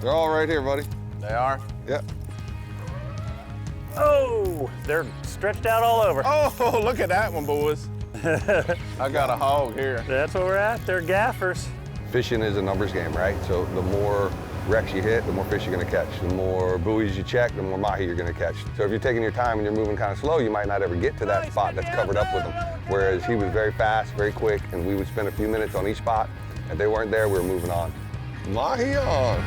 They're all right here, buddy. They are? Yep. Oh, they're stretched out all over. Oh, look at that one, boys. I got a hog here. That's what we're at. They're gaffers. Fishing is a numbers game, right? So the more wrecks you hit, the more fish you're gonna catch. The more buoys you check, the more mahi you're gonna catch. So if you're taking your time and you're moving kind of slow, you might not ever get to that spot that's covered up with them. Whereas he was very fast, very quick, and we would spend a few minutes on each spot. If they weren't there, we were moving on. Mahi on.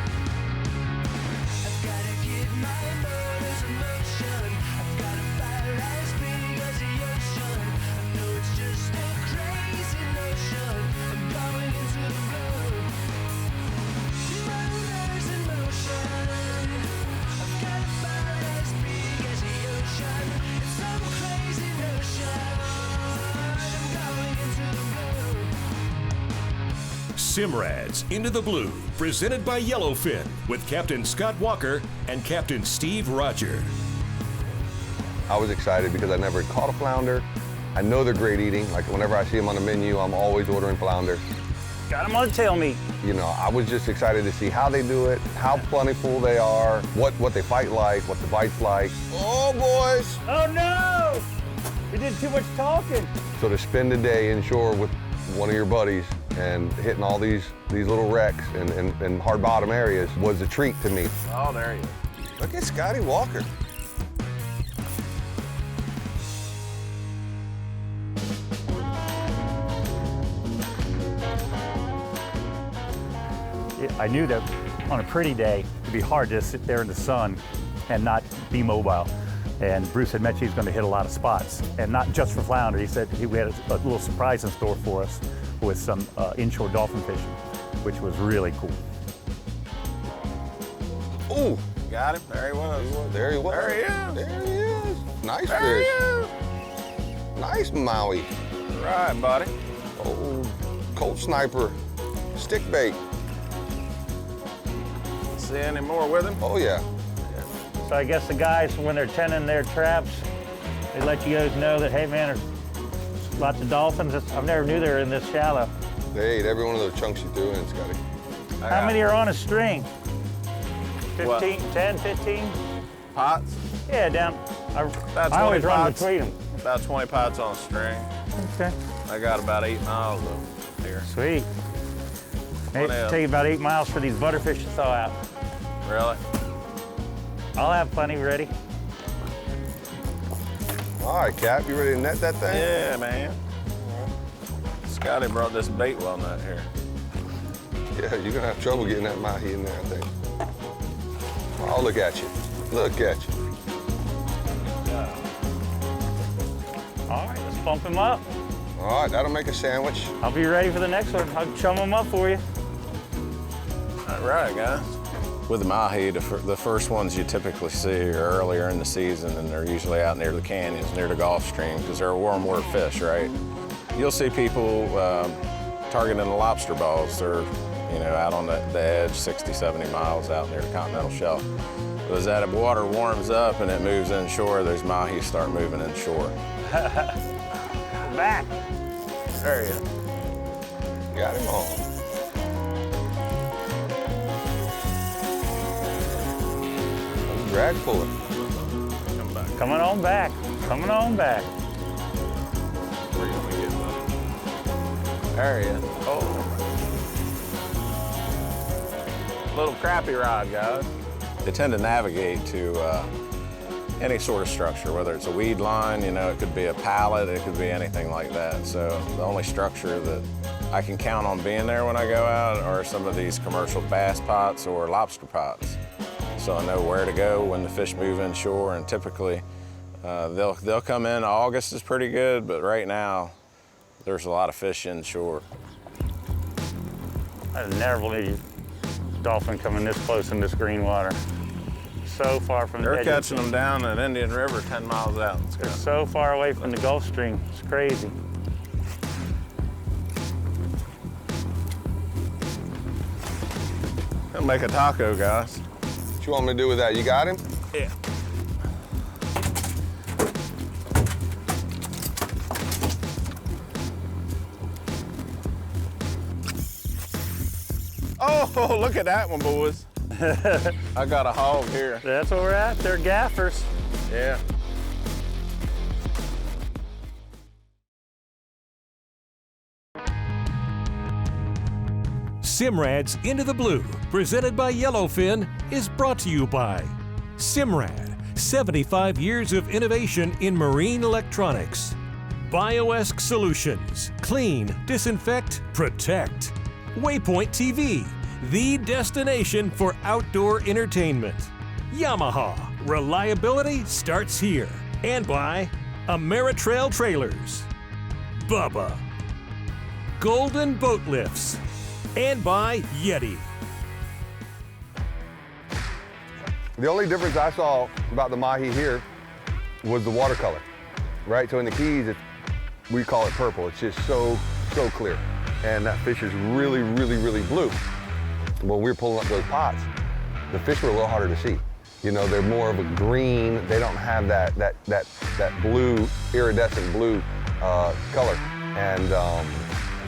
Simrad's Into the Blue, presented by Yellowfin, with Captain Scott Walker and Captain Steve Roger. I was excited because I never caught a flounder. I know they're great eating. Like whenever I see them on the menu, I'm always ordering flounder. Got them on the tail meat. You know, I was just excited to see how they do it, how plentiful they are, what they fight like, what the bite's like. Oh, boys! Oh no! We did too much talking. So to spend a day inshore with one of your buddies and hitting all these little wrecks and hard bottom areas was a treat to me. Oh, there he is. Look at Scotty Walker. I knew that on a pretty day, it'd be hard to sit there in the sun and not be mobile. And Bruce had mentioned he's going to hit a lot of spots, and not just for flounder. He said we had a little surprise in store for us with some inshore dolphin fishing, which was really cool. Ooh, Got him. There he was. there he was. There he is. There he is. Nice There fish. he is. Nice Maui. Right, buddy. Oh, Colt Sniper. Stick bait. See any more with him? Oh, yeah. So I guess the guys, when they're tending their traps, they let you guys know that, hey man, there's lots of dolphins. I've never knew they were in this shallow. They ate every one of those chunks you threw in, Scotty. How many are on a string? 15, What? 10, 15? Pots? Yeah, down. About I 20 always run pots. between them. About 20 pots on a string. Okay, I got about 8 miles of them here. sweet. It else? take about 8 miles for these butterfish to thaw out. Really? I'll have plenty ready. All right, Cap, you ready to net that thing? Yeah, man. Scotty brought this bait well nut here. Yeah, you're gonna have trouble getting that mahi in there, I think. Oh, look at you. Look at you. All right, let's pump him up. All right, that'll make a sandwich. I'll be ready for the next one. I'll chum them up for you. All right, guys. With the mahi, the first ones you typically see are earlier in the season, and they're usually out near the canyons, near the Gulf Stream, because they're warm water fish, right? You'll see people targeting the lobster balls. They're, you know, out on the edge, 60, 70 miles out near the continental shelf. But as that water warms up and it moves inshore, those mahi start moving inshore. Back. There you go. Got him on. Drag pulling. Come back. Coming on back. Coming on back. Where you gonna get that? There he is. Oh. Little crappie rod, guys. They tend to navigate to any sort of structure, whether it's a weed line, you know, it could be a pallet, it could be anything like that. So the only structure that I can count on being there when I go out are some of these commercial bass pots or lobster pots. So I know where to go when the fish move inshore, and typically they'll come in. August is pretty good, but right now there's a lot of fish inshore. I never believe dolphin coming this close in this green water. So far from the They're edge. catching them down at Indian River 10 miles out. They're so far away from the Gulf Stream. It's crazy. Gonna make a taco, guys. What you want me to do with that? You got him? Yeah. Oh, look at that one, boys. I got a hog here. That's where we're at. They're gaffers. Yeah. Simrad's Into the Blue, presented by Yellowfin, is brought to you by Simrad, 75 years of innovation in marine electronics. Bioesque Solutions, clean, disinfect, protect. Waypoint TV, the destination for outdoor entertainment. Yamaha, reliability starts here. And by Ameritrail Trailers. Bubba. Golden Boat Lifts. And by Yeti. The only difference I saw about the mahi here was the watercolor, right? So in the Keys, we call it purple. It's just so clear. And that fish is really, really, really blue. When we were pulling up those pots, the fish were a little harder to see. You know, they're more of a green. They don't have that blue, iridescent blue color. And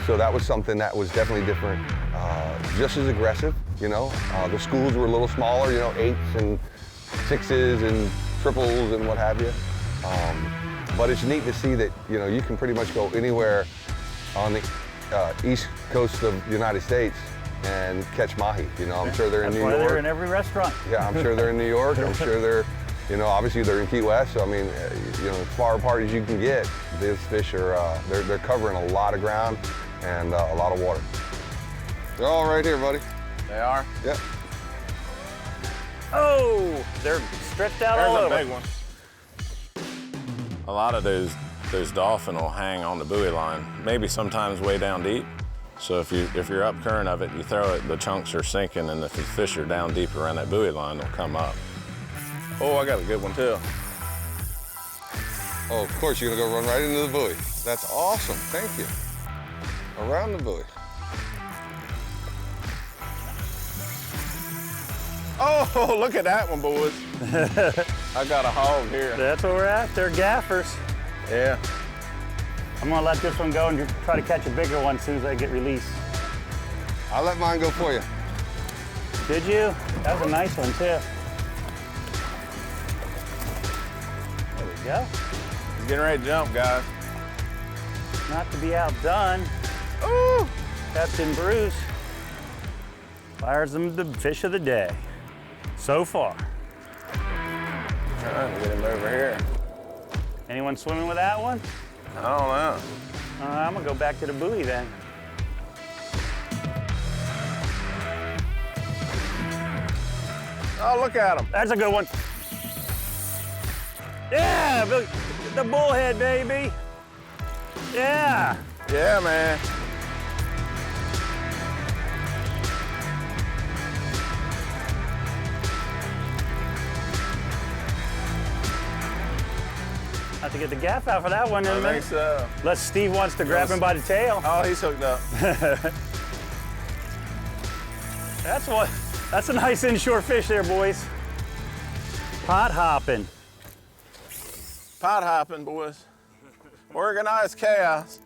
so that was something that was definitely different. Just as aggressive, you know. The schools were a little smaller, you know, 8s and 6s and triples and what have you. But it's neat to see that, you know, you can pretty much go anywhere on the east coast of the United States and catch mahi. You know, I'm sure they're in New York. That's why they're in every restaurant. Yeah, I'm sure they're in New York. I'm sure they're, you know, obviously they're in Key West. So I mean, you know, as far apart as you can get, these fish are they're covering a lot of ground and a lot of water. They're all right here, buddy. They are? Yep. Oh, they're stretched out all over. There's a big one. A lot of those dolphin will hang on the buoy line, maybe sometimes way down deep. So if you're up current of it, you throw it, the chunks are sinking, and if the fish are down deep around that buoy line, they'll come up. Oh, I got a good one too. Oh, of course, you're gonna go run right into the buoy. That's awesome, thank you. Around the buoy. Oh, look at that one, boys. I got a hog here. That's where we're at. They're gaffers. Yeah. I'm gonna let this one go and try to catch a bigger one as soon as I get released. I'll let mine go for you. Did you? That was a nice one too. There we go. He's getting ready to jump, guys. Not to be outdone. Ooh! Captain Bruce fires them the fish of the day. So far. Trying to get him over here. Anyone swimming with that one? I don't know. I'm gonna go back to the buoy then. Oh, look at him. That's a good one. Yeah, the bullhead, baby. Yeah. Yeah, man. Have to get the gaff out for that one in a I minute. think so. Unless Steve wants to grab him by the tail. Oh, he's hooked up. That's a nice inshore fish there, boys. Pot hopping. Pot hopping, boys. Organized chaos.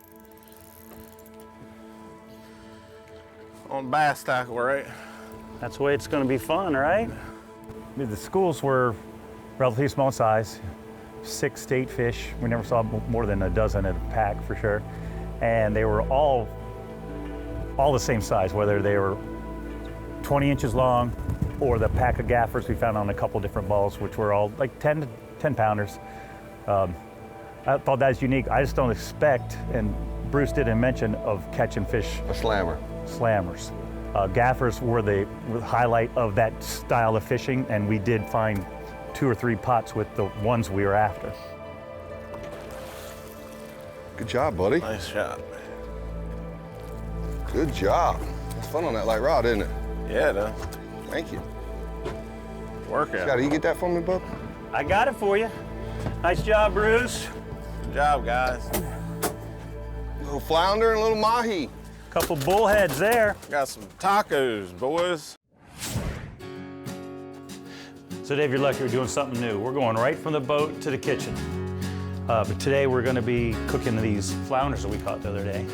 On bass tackle, right? That's the way it's gonna be fun, right? The schools were relatively small size. 6 to 8 fish. We never saw more than a dozen at a pack for sure. And they were all the same size, whether they were 20 inches long or the pack of gaffers we found on a couple different balls, which were all like 10 pounders. I thought that was unique. I just don't expect, and Bruce didn't mention, of catching fish. A slammer. Slammers. Gaffers were the highlight of that style of fishing, and we did find 2 or 3 pots with the ones we were after. Good job, buddy. Nice shot. Good job. It's fun on that light rod, isn't it? Yeah, it does. Thank you. Workout. Scotty, you get that for me, bub? I got it for you. Nice job, Bruce. Good job, guys. Little flounder and a little mahi. Couple bullheads there. Got some tacos, boys. So Dave, you're lucky we're doing something new. We're going right from the boat to the kitchen. But today we're gonna be cooking these flounders that we caught the other day.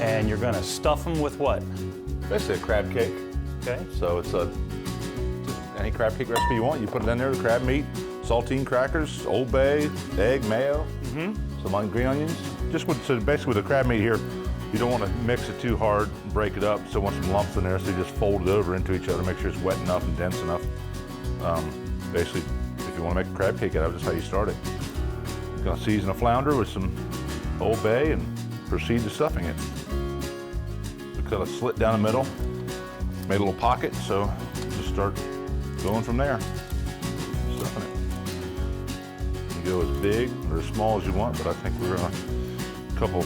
And you're gonna stuff them with what? Basically a crab cake. Okay. So it's a any crab cake recipe you want. You put it in there, the crab meat, saltine crackers, Old Bay, egg, mayo, some green onions. So basically with the crab meat here, you don't want to mix it too hard, break it up. So want some lumps in there, so you just fold it over into each other, make sure it's wet enough and dense enough. Basically, if you want to make a crab cake out of it, that's how you start it. You're gonna season a flounder with some Old Bay and proceed to stuffing it. We cut a slit down the middle, made a little pocket, so just start going from there, stuffing it. You go as big or as small as you want, but I think we're gonna, a couple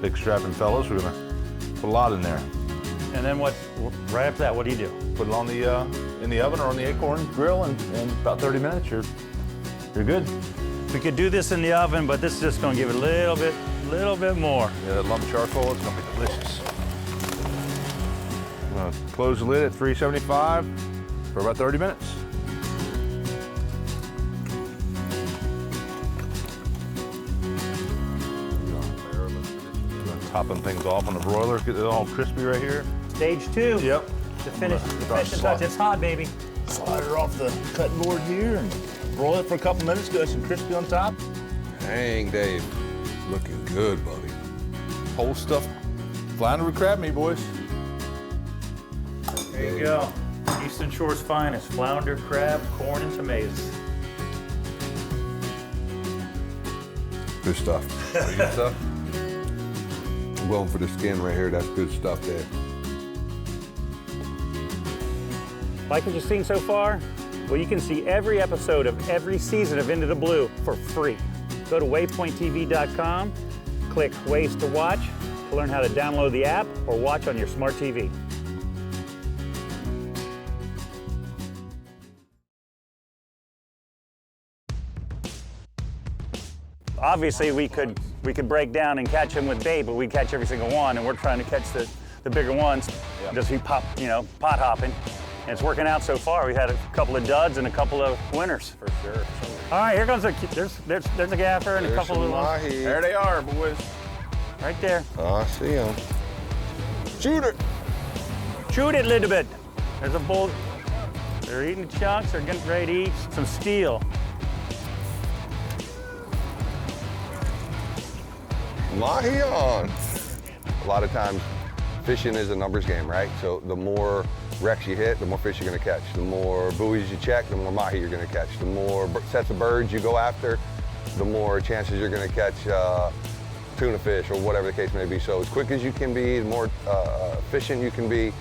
big strapping fellows, we're gonna put a lot in there. And then what? Right after that, what do you do? Put it on the in the oven or on the acorn grill, and in about 30 minutes, you're good. We could do this in the oven, but this is just going to give it a little bit more. Yeah, that lump charcoal, it's gonna be delicious. I'm gonna close the lid at 375 for about 30 minutes. Topping things off on the broiler, get it all crispy right here. Stage 2. Yep. The finishing touch. It's hot, baby. Slide her off the cutting board here and broil it for a couple minutes, get some crispy on top. Dang, Dave. Looking good, buddy. Whole stuffed flounder with crab meat, boys. There you go. Eastern Shore's finest. Flounder, crab, corn, and tomatoes. Good stuff. Pretty good stuff. I'm going for the skin right here. That's good stuff there. Like what you've seen so far? Well, you can see every episode of every season of Into the Blue for free. Go to waypointtv.com, click Ways to Watch to learn how to download the app or watch on your smart TV. Obviously, we could break down and catch them with bait, but we catch every single one, and we're trying to catch the bigger ones. Yeah. Just be pot hopping. And it's working out so far. We had a couple of duds and a couple of winners. For sure. All right, here comes there's a gaffer and a There's couple some of ones. mahi. There they are, boys. Right there. Oh, I see them. Shoot it. Shoot it a little bit. There's a bull. They're eating chunks. They're getting ready to eat some steel. Mahi on. A lot of times, fishing is a numbers game, right? So the more wrecks you hit, the more fish you're gonna catch. The more buoys you check, the more mahi you're gonna catch. The more sets of birds you go after, the more chances you're gonna catch tuna fish or whatever the case may be. So as quick as you can be, the more efficient you can be.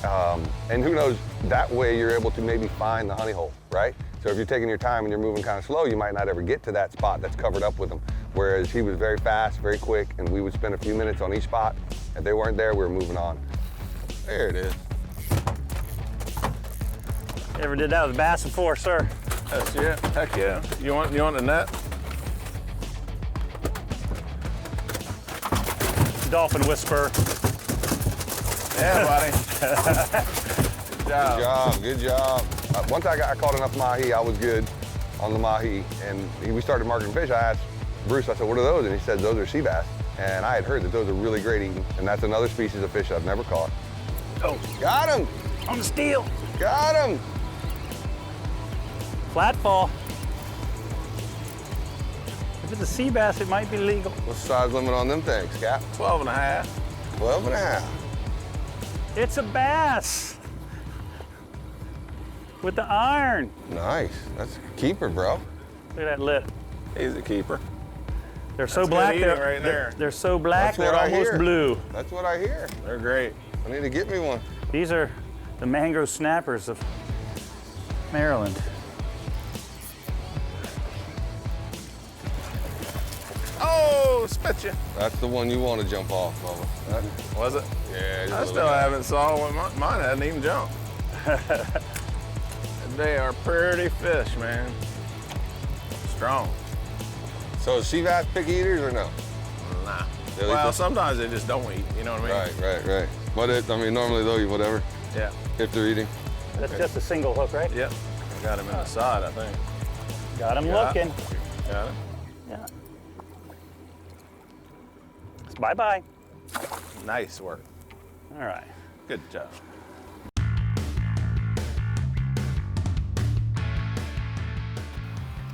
And who knows, that way you're able to maybe find the honey hole, right? So if you're taking your time and you're moving kind of slow, you might not ever get to that spot that's covered up with them. Whereas he was very fast, very quick, and we would spend a few minutes on each spot. If they weren't there, we were moving on. There it is. Ever did that with bass before, sir? That's it. Heck yeah. You want the net? Dolphin whisper. Yeah, buddy. Good job. Good job. Once I caught enough mahi, I was good on the mahi. And we started marketing fish. I asked Bruce, I said, what are those? And he said, those are sea bass. And I had heard that those are really great eating. And that's another species of fish I've never caught. Oh, Got him. on the steel. Got him. Flat fall. If it's a sea bass, it might be legal. What's the size limit on them things, Cap? 12 and a half. 12 and a half. It's a bass. With the iron. Nice. That's a keeper, bro. Look at that lip. He's a keeper. They're so That's black. good eating right there. They're so black. That's what They're I almost hear. blue. That's what I hear. They're great. I need to get me one. These are the mangrove snappers of Maryland. Oh, spit you. That's the one you want to jump off, Bubba. Was it? Yeah. just I a still little guy. haven't saw one. Mine hadn't even jumped. They are pretty fish, man. Strong. So sea bass picky eaters or no? Nah. They like Well, this? sometimes they just don't eat. You know what I mean? Right. But I mean, normally they'll eat whatever Yeah. if they're eating. That's just a single hook, right? Yep. I got him in the side, I think. Got him Yeah. looking. Got it. Yeah. Bye-bye. Nice work. All right. Good job.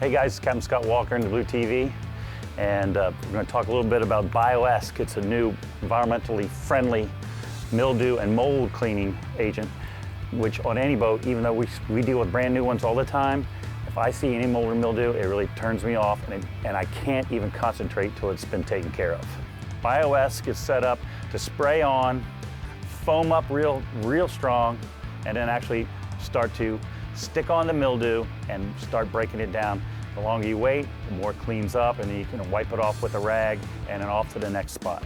Hey guys, it's Captain Scott Walker in the Blue TV, and we're going to talk a little bit about Bioesque. It's a new environmentally friendly mildew and mold cleaning agent, which on any boat, even though we deal with brand new ones all the time, if I see any mold or mildew, it really turns me off, and I can't even concentrate till it's been taken care of. Bioesque is set up to spray on, foam up real strong, and then actually start to stick on the mildew and start breaking it down. The longer you wait, the more it cleans up, and then you can wipe it off with a rag and then off to the next spot.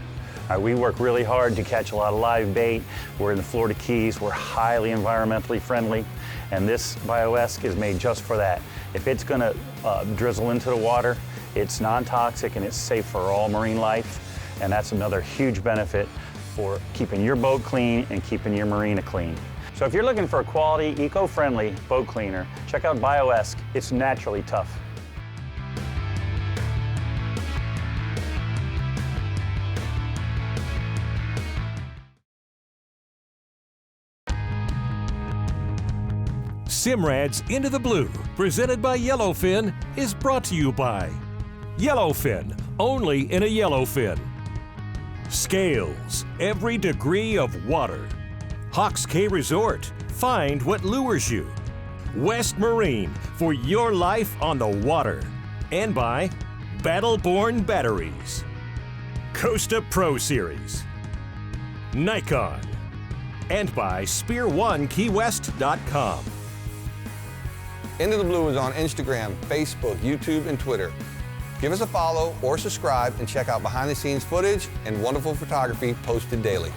We work really hard to catch a lot of live bait. We're in the Florida Keys. We're highly environmentally friendly, and this Bioesque is made just for that. If it's going to drizzle into the water, it's non-toxic and it's safe for all marine life, and that's another huge benefit for keeping your boat clean and keeping your marina clean. So if you're looking for a quality, eco-friendly boat cleaner, check out Bioesque. It's naturally tough. Simrad's Into the Blue, presented by Yellowfin, is brought to you by Yellowfin, only in a Yellowfin. Scales, every degree of water. Hawks Cay Resort, find what lures you. West Marine, for your life on the water. And by Battleborn Batteries. Costa Pro Series. Nikon. And by SpearOneKeyWest.com. Into the Blue is on Instagram, Facebook, YouTube, and Twitter. Give us a follow or subscribe and check out behind-the-scenes footage and wonderful photography posted daily.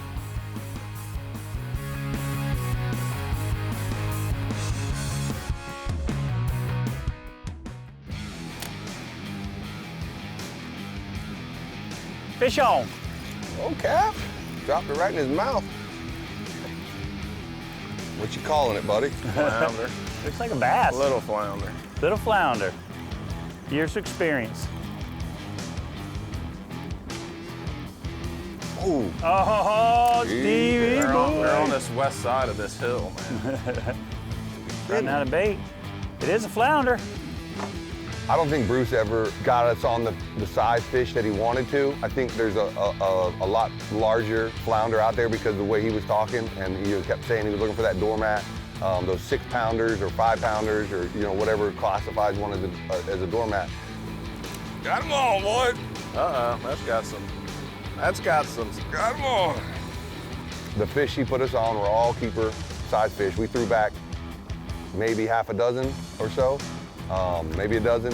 Fish on. Oh, Cap. Dropped it right in his mouth. What you calling it, buddy? Flounder. Looks like a bass. Little flounder. Little flounder. Years of experience. Ooh. Oh, Stevie They're boy. on this west side of this hill, man. Running out of bait. It is a flounder. I don't think Bruce ever got us on the size fish that he wanted to. I think there's a lot larger flounder out there because of the way he was talking, and he kept saying he was looking for that doormat, those 6-pounders or 5-pounders or whatever classifies one as a doormat. Got him on, boy. That's got some. Got him on. The fish he put us on were all keeper size fish. We threw back maybe half a dozen or so. Maybe a dozen.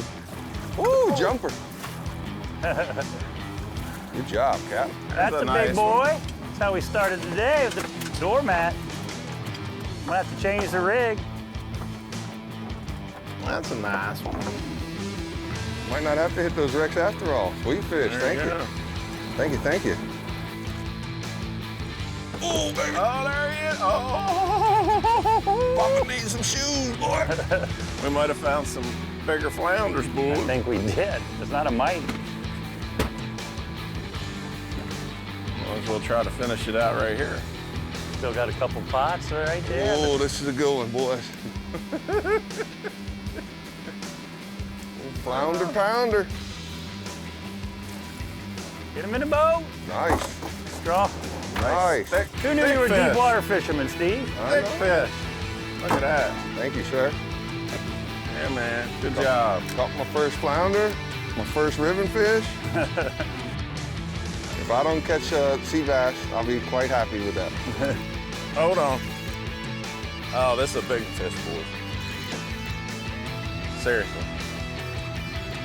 Ooh, jumper. Good job, Cap. That's a nice big boy. That's how we started today with the doormat. Might have to change the rig. That's a nice one. Might not have to hit those wrecks after all. Sweet fish, thank you. Thank you. Oh, baby. Oh, there he is. Oh. Papa needs some shoes, boy. We might have found some bigger flounders, I boy. think we did. It's not a mite. Might as well try to finish it out right here. Still got a couple pots right there. Oh, this is a good one, boys. Flounder pounder. Get him in the boat. Nice. Strong. Nice. Who knew you were a deep water fisherman, Steve? Big fish. Look at that. Thank you, sir. Yeah, man. Good job. Caught my first flounder, my first ribbon fish. If I don't catch sea bass, I'll be quite happy with that. Hold on. Oh, this is a big fish, boys. Seriously.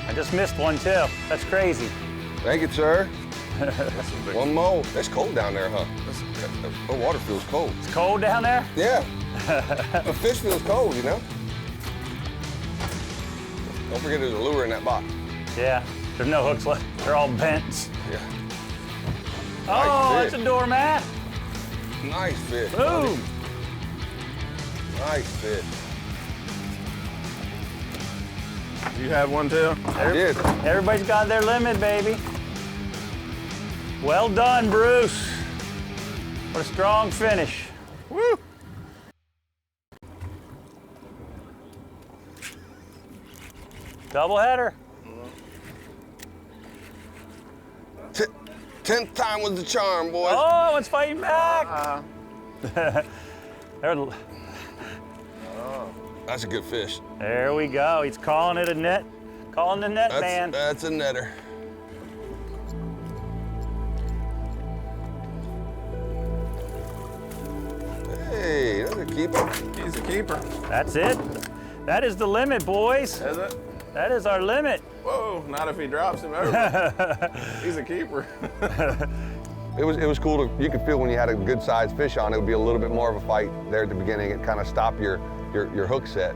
I just missed one too. That's crazy. Thank you, sir. That's a big One more. It's cold down there, huh? The water feels cold. It's cold down there? Yeah. The fish feels cold, you know? Don't forget there's a lure in that box. Yeah. There's no hooks left. They're all bent. Yeah. Oh, Nice that's a doormat. Nice fish. Boom. buddy. Nice fish. You had one too? I did. Everybody's got their limit, baby. Well done, Bruce. What a strong finish. Woo! Double header. 10th time was the charm, boys. Oh, one's fighting back. That's a good fish. There we go. He's calling it a net. Calling the net, man. That's a netter. Hey, that's a keeper. He's a keeper. That's it. That is the limit, boys. Is it? That is our limit. Whoa, not if he drops him over. He's a keeper. It was cool to, you could feel when you had a good sized fish on, it would be a little bit more of a fight there at the beginning. It kind of stopped your hook set.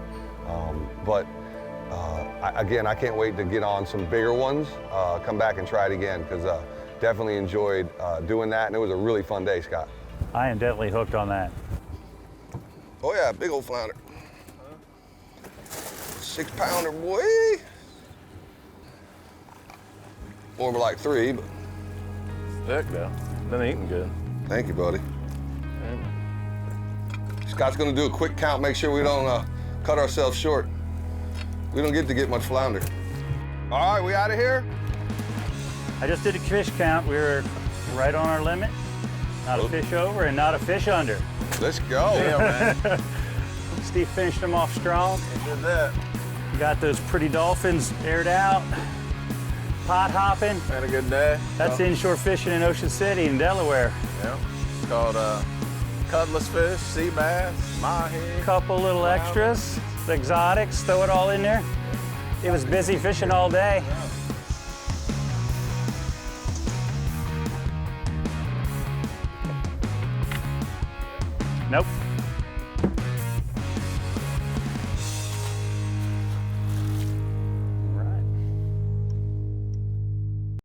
Again, I can't wait to get on some bigger ones, come back and try it again, because definitely enjoyed doing that, and it was a really fun day, Scott. I am definitely hooked on that. Oh yeah, big old flounder. 6-pounder, boy. More like 3, but. Thick though. Been eating good. Thank you, buddy. Scott's gonna do a quick count, make sure we don't cut ourselves short. We don't get to get much flounder. All right, we out of here? I just did a fish count. We were right on our limit. Not a fish over and not a fish under. Let's go. Yeah, man. Steve finished them off strong. He did that. Got those pretty dolphins aired out. Pot hopping. Had a good day. That's inshore fishing in Ocean City in Delaware. Yeah. It's called cutlass fish, sea bass, mahi. Couple little extras, the exotics, throw it all in there. It was busy fishing all day. Nope.